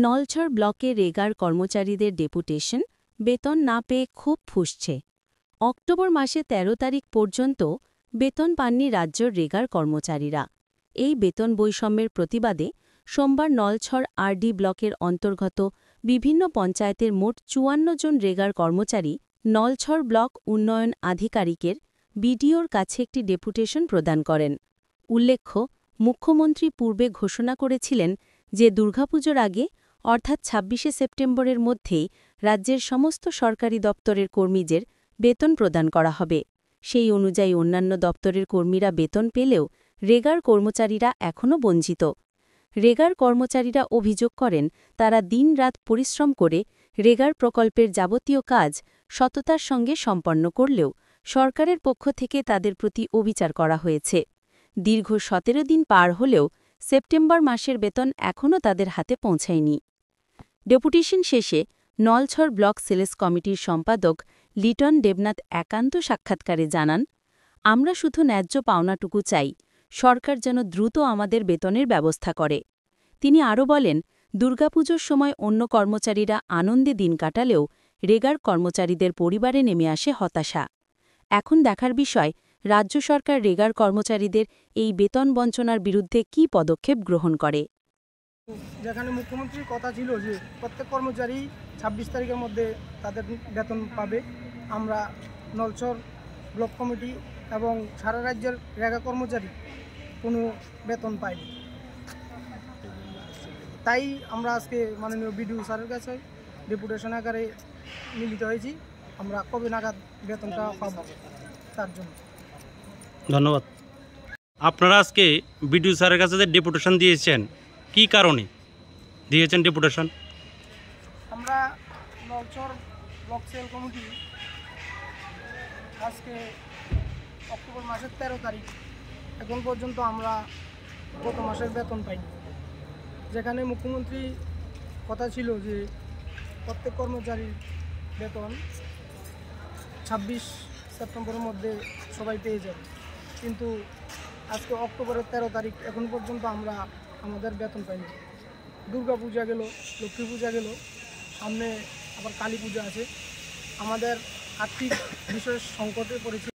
নলছড় ব্লকে রেগার কর্মচারীদের ডেপুটেশন বেতন না পেয়ে খুব ফুঁসছে। অক্টোবর মাসে ১৩ তারিখ পর্যন্ত বেতন পাননি রাজ্যের রেগার কর্মচারীরা। এই বেতন বৈষম্যের প্রতিবাদে সোমবার নলছড় আরডি ব্লকের অন্তর্গত বিভিন্ন পঞ্চায়েতের মোট ৫৪ জন রেগার কর্মচারী নলছড় ব্লক উন্নয়ন আধিকারিকের বিডিওর কাছে একটি ডেপুটেশন প্রদান করেন। উল্লেখ্য, মুখ্যমন্ত্রী পূর্বে ঘোষণা করেছিলেন যে দুর্গাপুজোর আগে অর্থাৎ ২৬শে সেপ্টেম্বরের মধ্যেই রাজ্যের সমস্ত সরকারি দপ্তরের কর্মীদের বেতন প্রদান করা হবে। সেই অনুযায়ী অন্যান্য দপ্তরের কর্মীরা বেতন পেলেও রেগার কর্মচারীরা এখনও বঞ্চিত। রেগার কর্মচারীরা অভিযোগ করেন, তারা দিন-রাত পরিশ্রম করে রেগার প্রকল্পের যাবতীয় কাজ সততার সঙ্গে সম্পন্ন করলেও সরকারের পক্ষ থেকে তাদের প্রতি অবিচার করা হয়েছে। দীর্ঘ ১৭ দিন পার হলেও সেপ্টেম্বর মাসের বেতন এখনও তাদের হাতে পৌঁছায়নি। ডেপুটেশন শেষে নলছড় ব্লক সেলেস কমিটির সম্পাদক লিটন দেবনাথ একান্ত সাক্ষাৎকারে জানান, আমরা শুধু ন্যায্য পাওনাটুকু চাই, সরকার যেন দ্রুত আমাদের বেতনের ব্যবস্থা করে। তিনি আরও বলেন, দুর্গাপুজোর সময় অন্য কর্মচারীরা আনন্দে দিন কাটালেও রেগার কর্মচারীদের পরিবারে নেমে আসে হতাশা। এখন দেখার বিষয়, রাজ্য সরকার রেগার কর্মচারীদের এই বেতন বঞ্চনার বিরুদ্ধে কী পদক্ষেপ গ্রহণ করে। যেখানে মুখ্যমন্ত্রীর কথা ছিল যে প্রত্যেক কর্মচারী ২৬ তারিখের মধ্যে তাদের বেতন পাবে, আমরা নলছড় ব্লক কমিটি এবং সারা রাজ্যের রেগা কর্মচারী কোনো বেতন পাইনি। তাই আমরা আজকে মাননীয় বিডিও স্যারের কাছে ডেপুটেশন আকারে মিলিত হয়েছি। আমরা কবে নাগাদ বেতনটা পাবো তার জন্য। ধন্যবাদ। আপনারা আজকে বিডিও স্যারের কাছে যে ডেপুটেশন দিয়েছেন, কি কারণে দিয়েছেন ডেপুটেশন? আমরা নলছড় ব্লক সেল কমিটি আজকে অক্টোবর মাসের ১৩ তারিখ এখন পর্যন্ত আমরা গত মাসের বেতন পাইনি। যেখানে মুখ্যমন্ত্রী কথা ছিল যে প্রত্যেক কর্মচারীর বেতন ২৬ সেপ্টেম্বরের মধ্যে সবাই পেয়ে যাবে, কিন্তু আজকে অক্টোবরের ১৩ তারিখ এখন পর্যন্ত আমরা আমাদের বেতন পাইনি। দুর্গা পূজা গেল, লক্ষ্মী পূজা গেল, সামনে আবার কালী পূজা আছে। আমাদের আর্থিক বিশেষ সংকটে পড়েছে।